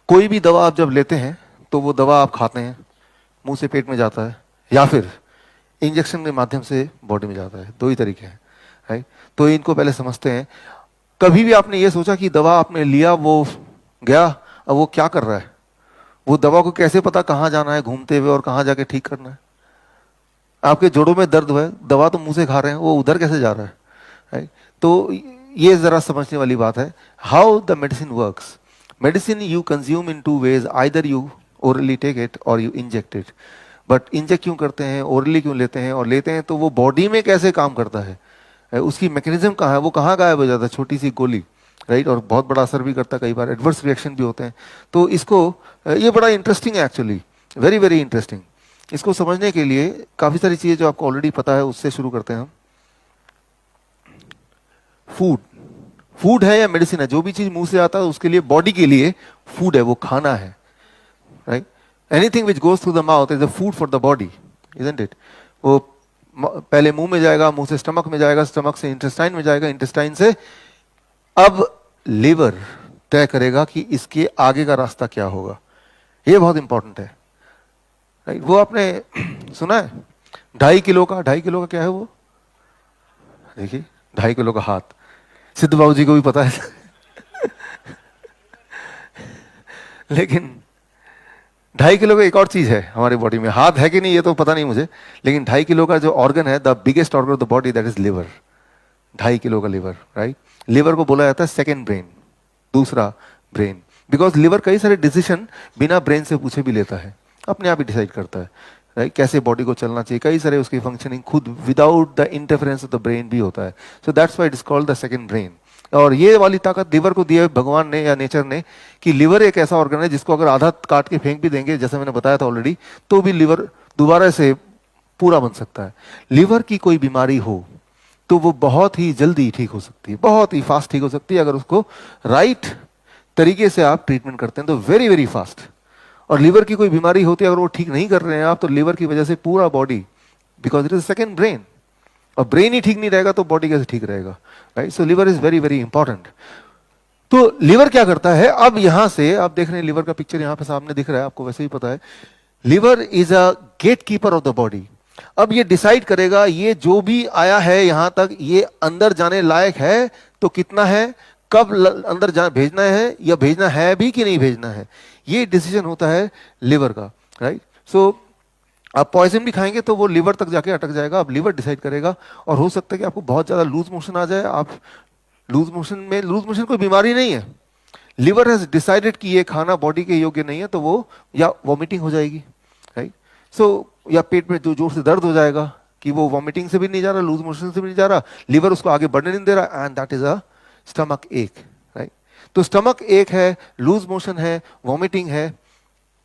कोई भी दवा आप जब लेते हैं तो वो दवा आप खाते हैं, मुंह से पेट में जाता है, या फिर इंजेक्शन के माध्यम से बॉडी में जाता है। दो ही तरीके हैं, राइट। तो इनको पहले समझते हैं। कभी भी आपने ये सोचा कि दवा आपने लिया, वो गया, अब वो क्या कर रहा है? वो दवा को कैसे पता कहाँ जाना है घूमते हुए और कहाँ जाके ठीक करना है? आपके जोड़ों में दर्द हुआ है, दवा तो मुंह से खा रहे हैं, वो उधर कैसे जा रहा है, राइट। तो ये जरा समझने वाली बात है। How the medicine works. Medicine you consume in two ways, either you orally take it और you inject it. But inject क्यों करते हैं, ओरली क्यों लेते हैं, और लेते हैं तो वो बॉडी में कैसे काम करता है, उसकी मैकेनिज्म कहाँ है, वो कहाँ गायब हो जाता है, छोटी सी गोली, राइट। और बहुत बड़ा असर भी करता है, कई बार एडवर्स रिएक्शन भी होते हैं। तो इसको ये बड़ा इंटरेस्टिंग है एक्चुअली, वेरी वेरी इंटरेस्टिंग। इसको समझने के लिए काफ़ी सारी चीज़ें जो आपको ऑलरेडी पता है उससे शुरू करते हैं हम। फूड, फूड है या मेडिसिन है, जो भी चीज़ मुंह से आता है उसके लिए, बॉडी के लिए फूड है, वो खाना है, right. Anything which goes through the mouth is a food for the body, isn't it. वो पहले मुंह में जाएगा, मुंह से स्टमक में जाएगा, स्टमक से इंटेस्टाइन में जाएगा, इंटेस्टाइन से अब लिवर तय करेगा कि इसके आगे का रास्ता क्या होगा। ये बहुत इंपॉर्टेंट है, राइट। वो आपने सुना है 2.5 किलो का, 2.5 किलो का क्या है वो, देखिए 2.5 किलो का हाथ, सिद्ध बाबू जी को भी पता है लेकिन 2.5 किलो का एक और चीज है हमारी बॉडी में, हाथ है कि नहीं ये तो पता नहीं मुझे, लेकिन 2.5 किलो का जो ऑर्गन है, the biggest organ of the body, that is liver. 2.5 kilo का लिवर, राइट। लिवर को बोला जाता है सेकेंड ब्रेन, दूसरा ब्रेन, बिकॉज लिवर कई सारे डिसीजन बिना ब्रेन से पूछे भी लेता है, अपने आप ही डिसाइड करता है, राइट। कैसे बॉडी को चलना चाहिए, कई सारे उसकी फंक्शनिंग खुद without the interference of the brain भी होता है। So that's why it is called the second brain. और ये वाली ताकत लिवर को दी है भगवान ने या नेचर ने, कि लिवर एक ऐसा ऑर्गन है जिसको अगर आधा काट के फेंक भी देंगे, जैसे मैंने बताया था ऑलरेडी, तो भी लिवर दोबारा से पूरा बन सकता है। लिवर की कोई बीमारी हो तो वो बहुत ही जल्दी ठीक हो सकती है, बहुत ही फास्ट ठीक हो सकती है, अगर उसको राइट तरीके से आप ट्रीटमेंट करते हैं तो वेरी वेरी फास्ट। और लिवर की कोई बीमारी होती है, अगर वो ठीक नहीं कर रहे हैं आप, तो लिवर की वजह से पूरा body, because it is second brain, और ब्रेन ही ठीक नहीं रहेगा तो बॉडी कैसे ठीक रहेगा, right. So liver is very very important. तो लिवर क्या करता है, अब यहां से आप देख रहे हैं लिवर का पिक्चर यहां पे सामने दिख रहा है, आपको वैसे ही पता है। Liver is a gatekeeper of the body. अब ये डिसाइड करेगा ये जो भी आया है यहां तक, ये अंदर जाने लायक है तो कितना है, कब अंदर भेजना है, या भेजना है भी कि नहीं भेजना है, ये डिसीजन होता है लिवर का, राइट। सो आप पॉइजन भी खाएंगे तो वो लिवर तक जाके अटक जाएगा, अब लिवर डिसाइड करेगा। और हो सकता है कि आपको बहुत ज्यादा लूज मोशन आ जाए, आप लूज मोशन कोई बीमारी नहीं है, लिवर हैज डिसाइडेड कि ये खाना बॉडी के योग्य नहीं है, तो वो या वॉमिटिंग हो जाएगी, राइट। सो या पेट में जो जोर से दर्द हो जाएगा कि वो वॉमिटिंग से भी नहीं जा रहा, लूज मोशन से भी नहीं जा रहा, लिवर उसको आगे बढ़ने नहीं दे रहा, and that is a stomach एक, राइट। तो स्टमक एक है, लूज मोशन है, वॉमिटिंग है,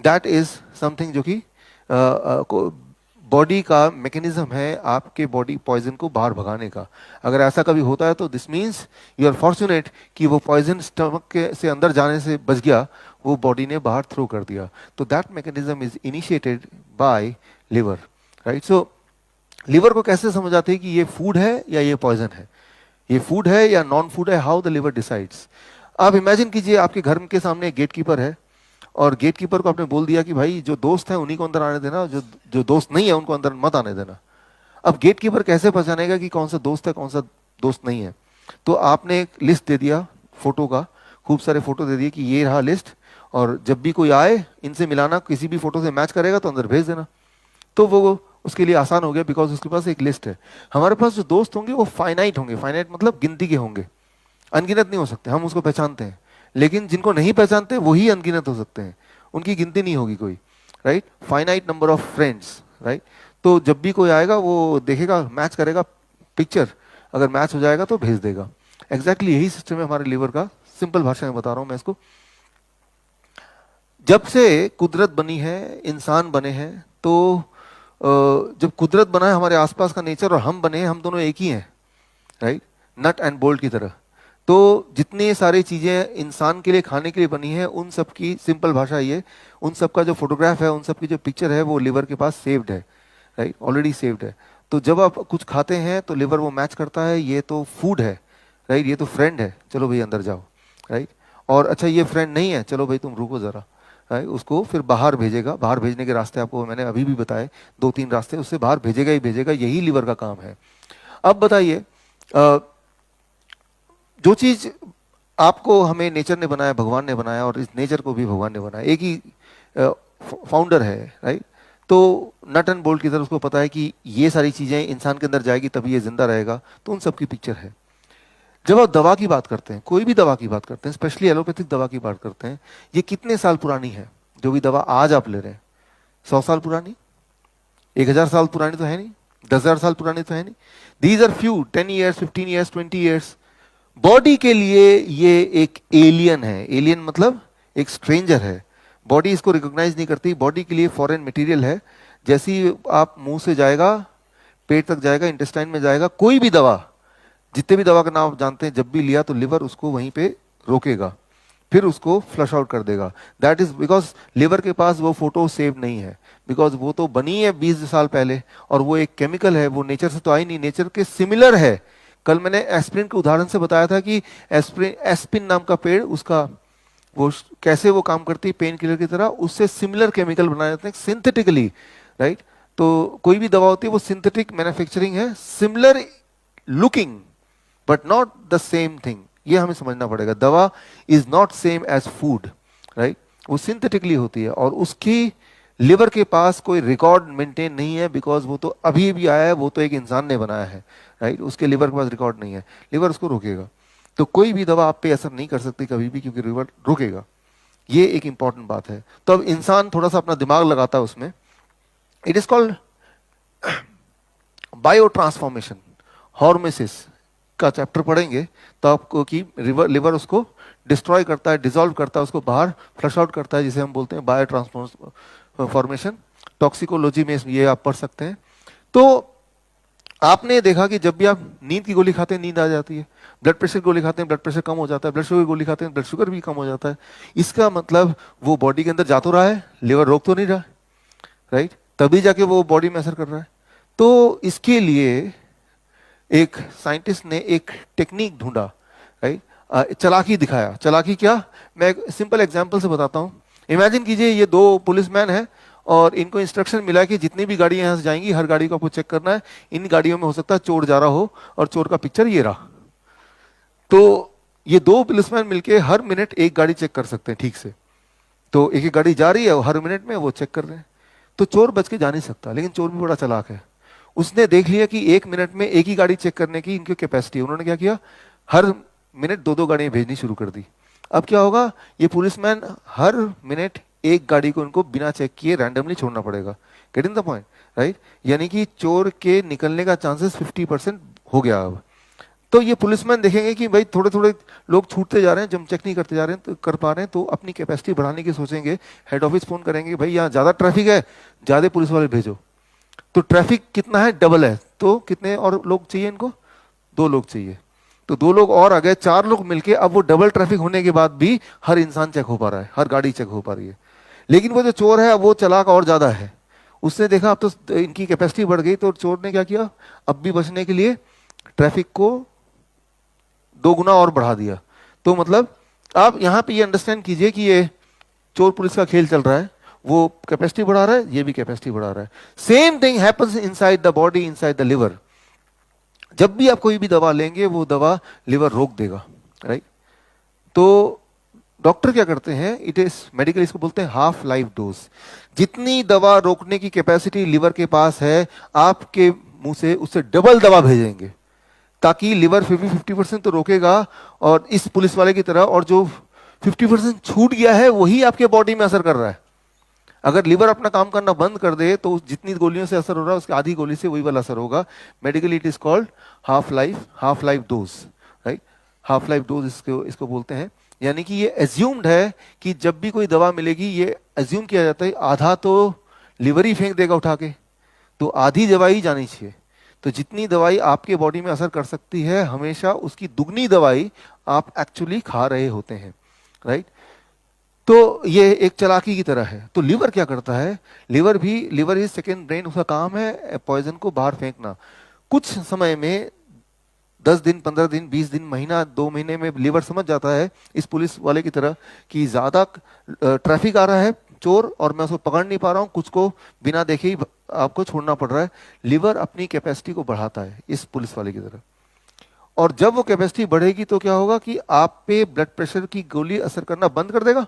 दैट इज समथिंग जो कि बॉडी का मैकेनिज्म है आपके बॉडी पॉइजन को बाहर भगाने का। अगर ऐसा कभी होता है तो this means you are fortunate कि वो पॉइजन स्टमक के से अंदर जाने से बच गया, वो बॉडी ने बाहर थ्रो कर दिया। तो that mechanism is initiated by liver, right. So liver को कैसे समझ आते हैं कि ये फूड है या ये पॉइजन है, ये फूड है या नॉन फूड है, हाउ द लिवर डिसाइड्स। आप इमेजिन कीजिए आपके घर के सामने एक गेट कीपर है, और गेट कीपर को आपने बोल दिया कि भाई जो दोस्त है उन्हीं को अंदर आने देना, जो जो दोस्त नहीं है उनको अंदर मत आने देना। अब गेट कीपर कैसे पहचानेगा कि कौन सा दोस्त है कौन सा दोस्त नहीं है? तो आपने एक लिस्ट दे दिया फोटो का, खूब सारे फोटो दे दिए कि ये रहा लिस्ट, और जब भी कोई आए इनसे मिलाना, किसी भी फोटो से मैच करेगा तो अंदर भेज देना। तो वो उसके लिए आसान हो गया, बिकॉज उसके पास एक लिस्ट है। हमारे पास जो दोस्त होंगे वो फाइनाइट होंगे, फाइनाइट मतलब गिनती के होंगे, अनगिनत नहीं हो सकते, हम उसको पहचानते हैं। लेकिन जिनको नहीं पहचानते वही अनगिनत हो सकते हैं, उनकी गिनती नहीं होगी कोई, right. Finite number of friends, right. तो जब भी कोई आएगा वो देखेगा, मैच करेगा पिक्चर, अगर मैच हो जाएगा तो भेज देगा। एग्जैक्टली यही सिस्टम है हमारे लिवर का, सिंपल भाषा में बता रहा हूं मैं इसको। जब से कुदरत बनी है, इंसान बने हैं, तो जब कुदरत बना है, हमारे आसपास का नेचर और हम बने हैं, हम दोनों एक ही हैं, राइट, नट एंड बोल्ट की तरह। तो जितनी सारी चीजें इंसान के लिए खाने के लिए बनी है, उन सब की सिंपल भाषा ये, उन सब का जो फोटोग्राफ है, उन सब की जो पिक्चर है, वो लिवर के पास सेव्ड है, राइट, ऑलरेडी सेव्ड है। तो जब आप कुछ खाते हैं तो लिवर वो मैच करता है, ये तो फूड है, राइट, ये तो फ्रेंड है, चलो भाई अंदर जाओ, राइट। और अच्छा ये फ्रेंड नहीं है, चलो भाई तुम रुको जरा, उसको फिर बाहर भेजेगा। बाहर भेजने के रास्ते आपको मैंने अभी भी बताए, 2-3 रास्ते, उससे बाहर भेजेगा ही भेजेगा। यही लिवर का काम है। अब बताइए, जो चीज आपको हमें नेचर ने बनाया, भगवान ने बनाया, और इस नेचर को भी भगवान ने बनाया, एक ही फाउंडर है, राइट? तो नट एंड बोल्ट की तरह उसको पता है कि ये सारी चीजें इंसान के अंदर जाएगी तभी ये जिंदा रहेगा। तो उन सब की पिक्चर है। जब आप दवा की बात करते हैं, कोई भी दवा की बात करते हैं, स्पेशली एलोपैथिक दवा की बात करते हैं, ये कितने साल पुरानी है? जो भी दवा आज आप ले रहे हैं, 100 साल पुरानी, 1000 साल पुरानी तो है नहीं, 10,000 साल पुरानी तो है नहीं। These are few 10 years, 15 years, 20 years. Body के लिए ये एक एलियन है। एलियन मतलब एक स्ट्रेंजर है। बॉडी इसको रिकॉग्नाइज नहीं करती। बॉडी के लिए फॉरेन मटेरियल है। जैसे ही आप मुंह से जाएगा, पेट तक जाएगा, इंटेस्टाइन में जाएगा, कोई भी दवा, जितने भी दवा का नाम आप जानते हैं, जब भी लिया तो लिवर उसको वहीं पे रोकेगा, फिर उसको फ्लश आउट कर देगा। दैट इज बिकॉज लिवर के पास वो फोटो सेव नहीं है, बिकॉज वो तो बनी है 20 साल पहले, और वो एक केमिकल है, वो नेचर से तो आई नहीं, नेचर के सिमिलर है। कल मैंने एस्प्रिन के उदाहरण से बताया था कि एस्पिन नाम का पेड़, उसका वो कैसे वो काम करती है पेन किलर की तरह, उससे सिमिलर केमिकल बनाए जाते हैं सिंथेटिकली, राइट? तो कोई भी दवा होती है वो सिंथेटिक मैन्युफैक्चरिंग है, similar looking but not the same thing. ये हमें समझना पड़ेगा। दवा is not same as food, right? वो सिंथेटिकली होती है, और उसकी लिवर के पास कोई रिकॉर्ड मेंटेन नहीं है, बिकॉज वो तो अभी भी आया है, वो तो एक इंसान ने बनाया है, राइट? उसके लिवर के पास रिकॉर्ड नहीं है। लिवर उसको रोकेगा। तो कोई भी दवा आप पे असर नहीं कर सकती कभी भी, क्योंकि लिवर रोकेगा। ये एक इंपॉर्टेंट बात है। तो अब इंसान थोड़ा सा अपना दिमाग लगाता है उसमें। It is called biotransformation, hormesis का चैप्टर पढ़ेंगे तो आपको कि लिवर उसको डिस्ट्रॉय करता है, डिसॉल्व करता है, उसको बाहर फ्लश आउट करता है, जिसे हम बोलते हैं बायो ट्रांसफॉर्मेशन। टॉक्सिकोलॉजी में ये आप पढ़ सकते हैं। तो आपने देखा कि जब भी आप नींद की गोली खाते हैं, नींद आ जाती है। ब्लड प्रेशर की गोली खाते हैं, ब्लड प्रेशर कम हो जाता है। ब्लड शुगर की गोली खाते हैं, ब्लड शुगर भी कम हो जाता है। इसका मतलब वो बॉडी के अंदर जा तो रहा है, लिवर रोक तो नहीं रहा, राइट? तभी जाके वो बॉडी में असर कर रहा है। तो इसके लिए एक साइंटिस्ट ने एक टेक्निक ढूंढा, राइट? चालाकी दिखाया। चालाकी क्या? मैं एक सिंपल एग्जांपल से बताता हूं। इमेजिन कीजिए ये 2 पुलिसमैन हैं, और इनको इंस्ट्रक्शन मिला कि जितनी भी गाड़ियां यहां से जाएंगी, हर गाड़ी को आपको चेक करना है। इन गाड़ियों में हो सकता है चोर जा रहा हो, और चोर का पिक्चर ये रहा। तो ये 2 पुलिसमैन मिलके हर मिनट एक गाड़ी चेक कर सकते हैं ठीक से। तो एक एक गाड़ी जा रही है, और हर मिनट में वो चेक कर रहे हैं। तो चोर बच के जा नहीं सकता, लेकिन चोर भी बड़ा चालाक है। उसने देख लिया कि 1 मिनट में एक ही गाड़ी चेक करने की इनकी कैपेसिटी है। उन्होंने क्या किया, हर मिनट 2-2 गाड़ियां भेजनी शुरू कर दी। अब क्या होगा, ये पुलिसमैन हर मिनट एक गाड़ी को इनको बिना चेक किए रैंडमली छोड़ना पड़ेगा। Getting the point, right? यानी कि चोर के निकलने का चांसेस 50% हो गया। अब तो ये पुलिसमैन देखेंगे कि भाई थोड़े थोड़े लोग छूटते जा रहे हैं, जब चेक नहीं करते जा रहे हैं, तो कर पा रहे हैं, तो अपनी कैपेसिटी बढ़ाने की सोचेंगे। हेड ऑफिस फोन करेंगे, भाई यहाँ ज्यादा ट्रैफिक है, ज्यादा पुलिस वाले भेजो। तो ट्रैफिक कितना है, डबल है, तो कितने और लोग चाहिए इनको? 2 लोग चाहिए। तो 2 लोग और आ गए, 4 लोग मिलके। अब वो डबल ट्रैफिक होने के बाद भी हर इंसान चेक हो पा रहा है, हर गाड़ी चेक हो पा रही है। लेकिन वो जो चोर है वो चालाक और ज्यादा है। उसने देखा अब तो इनकी कैपेसिटी बढ़ गई, तो चोर ने क्या किया, अब भी बचने के लिए ट्रैफिक को 2 गुना और बढ़ा दिया। तो मतलब आप यहां पे ये अंडरस्टैंड कीजिए कि ये चोर पुलिस का खेल चल रहा है। वो कैपेसिटी बढ़ा रहा है, ये भी कैपेसिटी बढ़ा रहा है। Same thing happens inside the body, inside the liver. जब भी आप कोई भी दवा लेंगे, वो दवा लिवर रोक देगा, राइट? तो डॉक्टर क्या करते हैं, इट इज मेडिकल, इसको बोलते हैं हाफ लाइफ डोज। जितनी दवा रोकने की कैपेसिटी लिवर के पास है, आपके मुंह से उससे डबल दवा भेजेंगे, ताकि लिवर 50% तो रोकेगा, और इस पुलिस वाले की तरह, और जो 50% छूट गया है वही आपके बॉडी में असर कर रहा है। अगर लिवर अपना काम करना बंद कर दे, तो जितनी गोलियों से असर हो रहा है, उसकी आधी गोली से वही वाला असर होगा। Medically it is called half life dose, right? Half life dose इसको बोलते हैं। यानी कि ये एज्यूम्ड है कि जब भी कोई दवा मिलेगी, ये एज्यूम किया जाता है आधा तो लिवर ही फेंक देगा उठा के, तो आधी दवाई जानी चाहिए। तो जितनी दवाई आपके बॉडी में असर कर सकती है, हमेशा उसकी दुगनी दवाई आप एक्चुअली खा रहे होते हैं, राइट? तो ये एक चालाकी की तरह है। तो लिवर क्या करता है, लिवर इज सेकेंड ब्रेन। उसका काम है पॉइजन को बाहर फेंकना। कुछ समय में 10 दिन, 15 दिन, 20 दिन, महीना, 2 महीने में लिवर समझ जाता है इस पुलिस वाले की तरह कि ज़्यादा ट्रैफिक आ रहा है, चोर, और मैं उसको पकड़ नहीं पा रहा हूँ, कुछ को बिना देखे ही आपको छोड़ना पड़ रहा है। लिवर अपनी कैपेसिटी को बढ़ाता है इस पुलिस वाले की तरह। और जब वो कैपेसिटी बढ़ेगी तो क्या होगा कि आप पे ब्लड प्रेशर की गोली असर करना बंद कर देगा।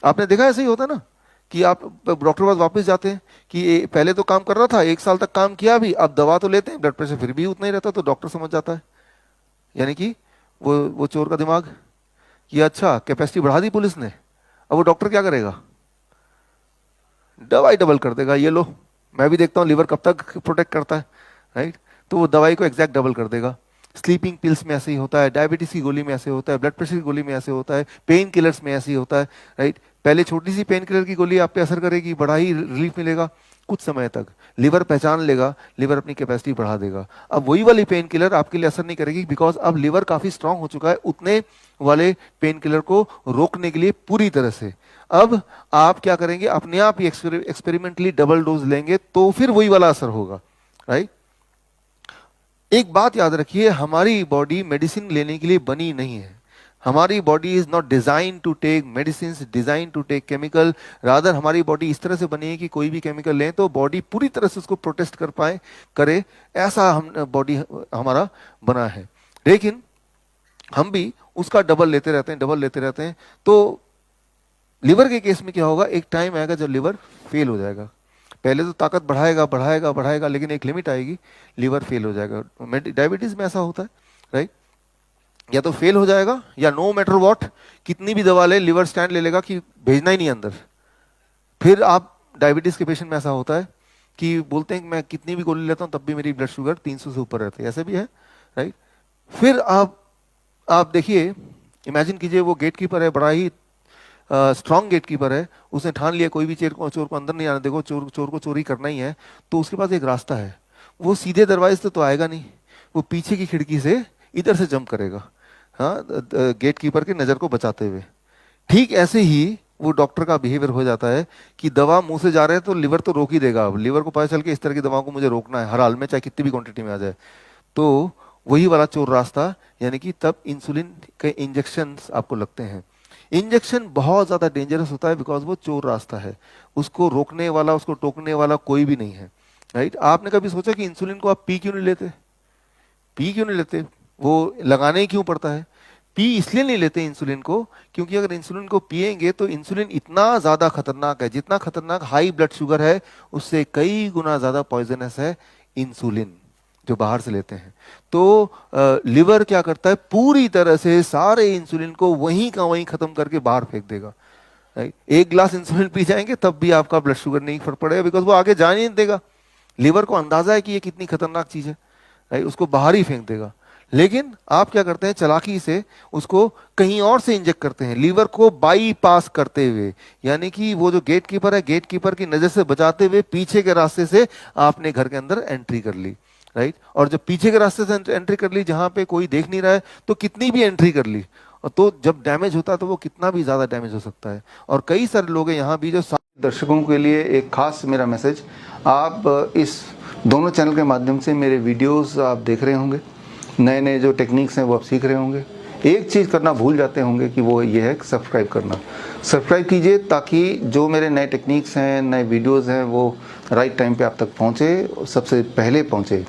आपने देखा ऐसे ही होता है ना कि आप डॉक्टर के पास वापस जाते हैं कि पहले तो काम कर रहा था, 1 साल तक काम किया भी, अब दवा तो लेते हैं, ब्लड प्रेशर फिर भी उतना ही रहता, तो डॉक्टर समझ जाता है, यानी कि वो चोर का दिमाग कि अच्छा कैपेसिटी बढ़ा दी पुलिस ने, अब वो डॉक्टर क्या करेगा, दवाई डबल कर देगा, ये लो, मैं भी देखता हूँ लिवर कब तक प्रोटेक्ट करता है, राइट। तो वो दवाई को एग्जैक्ट डबल कर देगा। स्लीपिंग पिल्स में ऐसे ही होता है, डायबिटीज की गोली में ऐसे होता है, ब्लड प्रेशर की गोली में ऐसे होता है, पेन किलर्स में ऐसे ही होता है, राइट। पहले छोटी सी पेन किलर की गोली आप पे असर करेगी, बड़ा ही रिलीफ मिलेगा, कुछ समय तक लिवर पहचान लेगा, लिवर अपनी कैपेसिटी बढ़ा देगा। अब वही वाली पेन किलर आपके लिए असर नहीं करेगी, बिकॉज अब लिवर काफी स्ट्रांग हो चुका है उतने वाले पेन किलर को रोकने के लिए पूरी तरह से। अब आप क्या करेंगे, अपने आप ही एक्सपेरिमेंटली डबल डोज लेंगे तो फिर वही वाला असर होगा, राइट। एक बात याद रखिए, हमारी बॉडी मेडिसिन लेने के लिए बनी नहीं है। हमारी body is not design to take medicine, design to take chemical. Rather हमारी बॉडी इस तरह से बनी है कि कोई भी केमिकल लें तो बॉडी पूरी तरह से उसको प्रोटेस्ट कर पाए, करे, ऐसा हम बॉडी हमारा बना है। लेकिन हम भी उसका डबल लेते रहते हैं, डबल लेते रहते हैं। तो लिवर के केस में क्या होगा, एक टाइम आएगा जब लिवर फेल हो जाएगा। पहले तो ताकत बढ़ाएगा बढ़ाएगा बढ़ाएगा, लेकिन एक लिमिट आएगी, लिवर फेल हो जाएगा। डायबिटीज में ऐसा होता है, राइट। या तो फेल हो जाएगा, या नो मैटर व्हाट कितनी भी दवा ले, लिवर स्टैंड ले लेगा कि भेजना ही नहीं अंदर। फिर आप डायबिटीज के पेशेंट में ऐसा होता है कि बोलते हैं कि मैं कितनी भी गोली लेता हूं तब भी मेरी ब्लड शुगर 300 से ऊपर रहती है, ऐसे भी है, राइट। फिर आप देखिए, इमेजिन कीजिए वो गेट कीपर है, बड़ा ही स्ट्रॉन्ग गेट कीपर है, उसने ठान लिया कोई भी चोर को अंदर नहीं आने देगा, चोर को चोरी करना ही है। तो उसके पास एक रास्ता है, वो सीधे दरवाजे से तो आएगा नहीं, वो पीछे की खिड़की से इधर से जंप करेगा, हाँ, गेट कीपर की नज़र को बचाते हुए। ठीक ऐसे ही वो डॉक्टर का बिहेवियर हो जाता है कि दवा मुंह से जा रहे हैं तो लिवर तो रोक ही देगा। अब लिवर को पता चल के इस तरह की दवाओं को मुझे रोकना है हर हाल में, चाहे कितनी भी क्वांटिटी में आ जाए। तो वही वाला चोर रास्ता, यानी कि तब इंसुलिन के इंजेक्शन आपको लगते हैं। इंजेक्शन बहुत ज्यादा डेंजरस होता है, बिकॉज वो चोर रास्ता है, उसको रोकने वाला, उसको टोकने वाला कोई भी नहीं है, राइट। आपने कभी सोचा कि इंसुलिन को आप पी क्यों नहीं लेते? पी क्यों नहीं लेते? वो लगाने ही क्यों पड़ता है? पी इसलिए नहीं लेते इंसुलिन को, क्योंकि अगर इंसुलिन को पिएंगे तो इंसुलिन इतना ज्यादा खतरनाक है, जितना खतरनाक हाई ब्लड शुगर है उससे कई गुना ज्यादा पॉइजनस है इंसुलिन जो बाहर से लेते हैं। तो लिवर क्या करता है, पूरी तरह से सारे इंसुलिन को वहीं का वहीं खत्म करके बाहर फेंक देगा, राइट। 1 गिलास इंसुलिन पी जाएंगे तब भी आपका ब्लड शुगर नहीं फर्क पड़ेगा, बिकॉज वो आगे जाने नहीं देगा। लिवर को अंदाजा है कि ये कितनी खतरनाक चीज है, राइट, उसको बाहर ही फेंक देगा। लेकिन आप क्या करते हैं, चालाकी से उसको कहीं और से इंजेक्ट करते हैं, लीवर को बाईपास करते हुए, यानी कि वो जो गेट कीपर है, गेट कीपर की नजर से बचाते हुए पीछे के रास्ते से आपने घर के अंदर एंट्री कर ली, राइट। और जब पीछे के रास्ते से एंट्री कर ली जहां पे कोई देख नहीं रहा है, तो कितनी भी एंट्री कर ली, और तो जब डैमेज होता है तो वो कितना भी ज्यादा डैमेज हो सकता है। और कई सारे लोग हैं यहाँ भी जो दर्शकों के लिए एक खास मेरा मैसेज, आप इस दोनों चैनल के माध्यम से मेरे वीडियोस आप देख रहे होंगे, नए नए जो टेक्निक्स हैं वो आप सीख रहे होंगे। एक चीज़ करना भूल जाते होंगे कि वो ये है सब्सक्राइब करना। सब्सक्राइब कीजिए ताकि जो मेरे नए टेक्निक्स हैं, नए वीडियोस हैं, वो राइट टाइम पे आप तक पहुँचे, सबसे पहले पहुँचे।